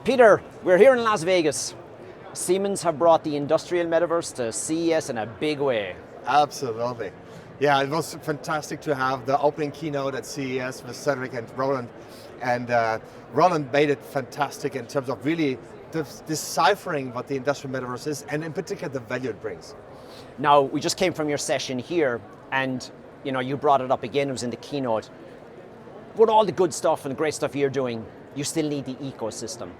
Peter, we're here in Las Vegas. Siemens have brought the Industrial Metaverse to CES in a big way. Absolutely. Yeah, it was fantastic to have the opening keynote at CES with Cedric and Roland. And Roland made it fantastic in terms of really deciphering what the Industrial Metaverse is, and in particular the value it brings. Now, we just came from your session here, and you brought it up again, it was in the keynote. With all the good stuff and the great stuff you're doing, you still need the ecosystem.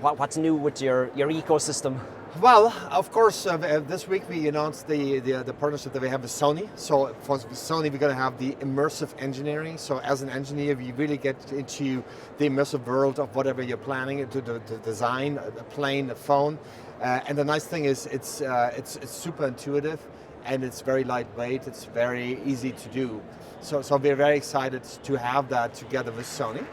What's new with your ecosystem? Well, of course, this week we announced the partnership that we have with Sony. So for Sony, we're going to have the immersive engineering. So as an engineer, we really get into the immersive world of whatever you're planning, to the design, a plane, a phone. And the nice thing is it's super intuitive, and it's very lightweight. It's very easy to do. So we're very excited to have that together with Sony.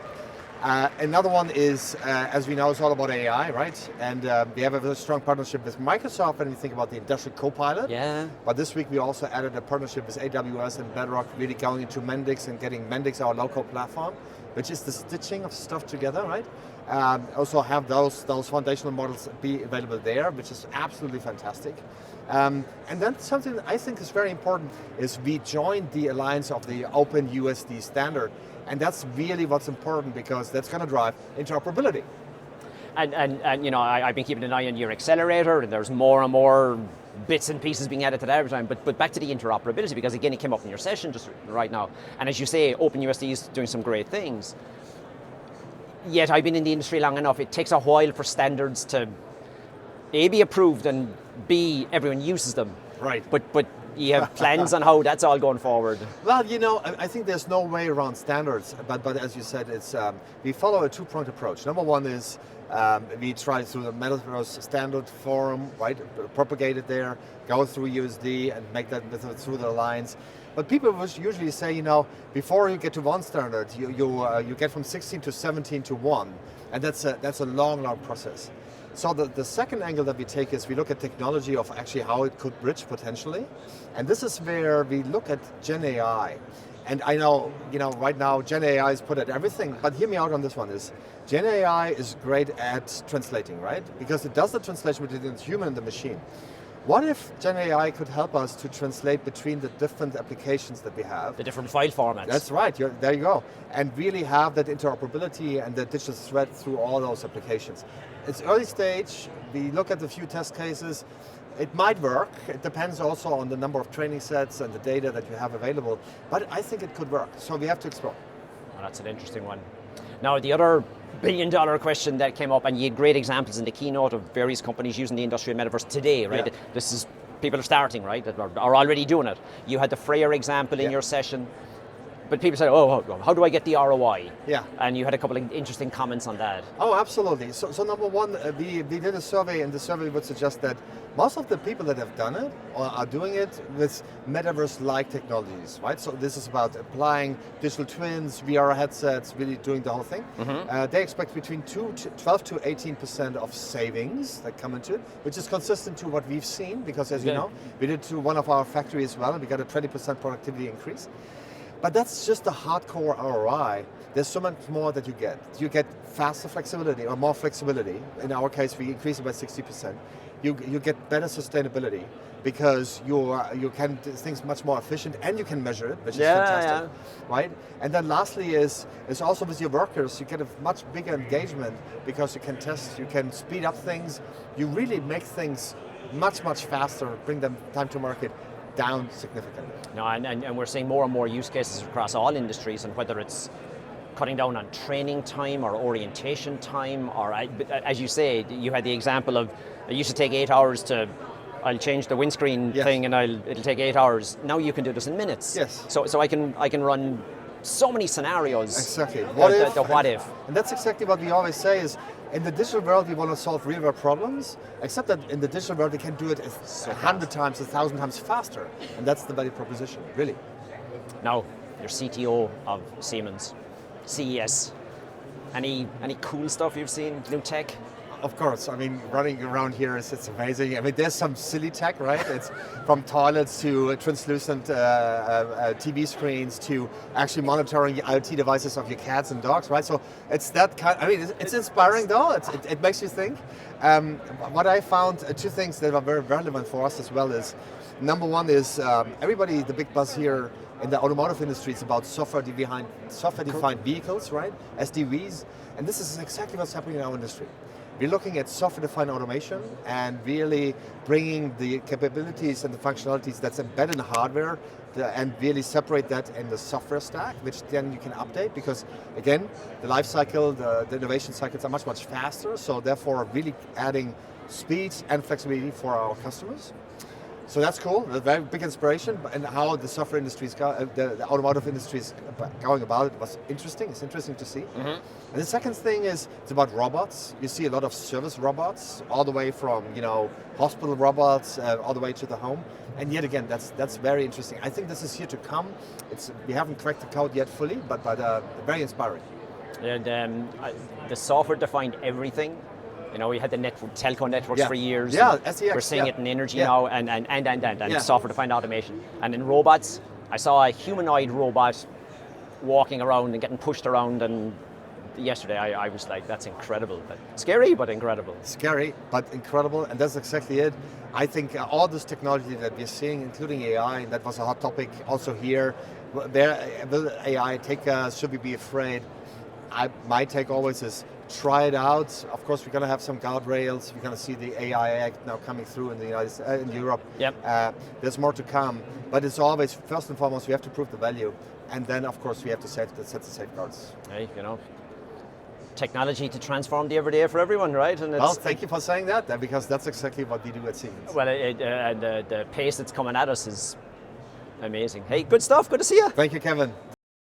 Another one is, as we know, it's all about AI, right? And we have a very strong partnership with Microsoft when we think about the Industrial Copilot. Yeah. But this week we also added a partnership with AWS and Bedrock, really going into Mendix and getting Mendix, our local platform, which is the stitching of stuff together, right? Also have those foundational models be available there, which is absolutely fantastic. And then something I think is very important is we joined the alliance of the Open USD standard. And that's really what's important, because that's going to drive interoperability. And I've been keeping an eye on your accelerator, and there's more and more bits and pieces being added to that every time. But back to the interoperability, because again, it came up in your session just right now. And as you say, OpenUSD is doing some great things. Yet I've been in the industry long enough, it takes a while for standards to A, be approved, and B, everyone uses them. Right. But you have plans on how that's all going forward? Well, I think there's no way around standards, but as you said, it's we follow a two-pronged approach. Number one is we try through the Metaverse standard forum, right, propagate it there, go through USD and make that through the alliance. But people usually say, before you get to one standard, you get from 16 to 17 to 1, and that's a long process. So the second angle that we take is we look at technology of actually how it could bridge potentially. And this is where we look at Gen AI. And I know, right now Gen AI is put at everything, but hear me out on this one is, Gen AI is great at translating, right? Because it does the translation between the human and the machine. What if Gen AI could help us to translate between the different applications that we have? The different file formats. That's right, there you go. And really have that interoperability and the digital thread through all those applications. It's early stage, we look at a few test cases. It might work, it depends also on the number of training sets and the data that you have available, but I think it could work, so we have to explore. Well, that's an interesting one. Now, the other billion-dollar question that came up, and you had great examples in the keynote of various companies using the Industrial Metaverse today, right? Yeah. This is, people are starting, right, that are already doing it. You had the Freyr example in your session, but people said, how do I get the ROI? Yeah. And you had a couple of interesting comments on that. Oh, absolutely. So number one, we did a survey, and the survey would suggest that most of the people that have done it are doing it with metaverse-like technologies, right? So this is about applying digital twins, VR headsets, really doing the whole thing. Mm-hmm. They expect between 12 to 18% of savings that come into it, which is consistent to what we've seen, because as you know, we did to one of our factories as well, and we got a 20% productivity increase. But that's just the hardcore ROI. There's so much more that you get. You get faster flexibility, or more flexibility. In our case, we increase it by 60%. You get better sustainability, because you can do things much more efficient, and you can measure it, which is fantastic, right? And then lastly is also with your workers, you get a much bigger engagement, because you can test, you can speed up things, you really make things much faster, bring them time to market down significantly. No, and we're seeing more and more use cases across all industries, and whether it's cutting down on training time or orientation time, or as you say, you had the example of, it used to take 8 hours I'll change the windscreen thing and it'll take 8 hours. Now you can do this in minutes. Yes. So I can run so many scenarios. Exactly. The what if. And that's exactly what we always say is, in the digital world, we want to solve real world problems, except that in the digital world, we can do it 100 times, 1,000 times faster. And that's the value proposition, really. Now, you're CTO of Siemens, CES. Any cool stuff you've seen, new tech? Of course, I mean, running around here it's amazing. I mean, there's some silly tech, right? It's from toilets to translucent TV screens to actually monitoring IoT devices of your cats and dogs, right? So it's that kind. I mean, it's inspiring though. It makes you think. What I found, two things that are very relevant for us as well is, number one is everybody, the big buzz here in the automotive industry is about software-defined vehicles, right? SDVs, and this is exactly what's happening in our industry. We're looking at software-defined automation and really bringing the capabilities and the functionalities that's embedded in hardware and really separate that in the software stack, which then you can update because, again, the life cycle, the innovation cycles are much, much faster, so therefore really adding speed and flexibility for our customers. So that's cool, a very big inspiration, and how the software industry is, the automotive industry is going about it was interesting. It's interesting to see. Mm-hmm. And the second thing is, it's about robots. You see a lot of service robots, all the way from, hospital robots, all the way to the home. And yet again, that's very interesting. I think this is here to come. We haven't cracked the code yet fully, but very inspiring. And the software-defined everything. We had the telco networks for years. Yeah, SIEx. We're seeing it in energy now, and software-defined automation. And in robots, I saw a humanoid robot walking around and getting pushed around, and yesterday I was like, that's incredible. Scary, but incredible. Scary, but incredible, and that's exactly it. I think all this technology that we're seeing, including AI, that was a hot topic also here. Will AI take us? Should we be afraid? My take always is, try it out. Of course, we're going to have some guardrails. We're going to see the AI Act now coming through in in Europe. Yep. There's more to come, but it's always, first and foremost, we have to prove the value, and then, of course, we have to set the safeguards. Hey, technology to transform the everyday for everyone, right? And thank you for saying that, because that's exactly what we do at Siemens. Well, the pace that's coming at us is amazing. Hey, good stuff. Good to see you. Thank you, Kevin.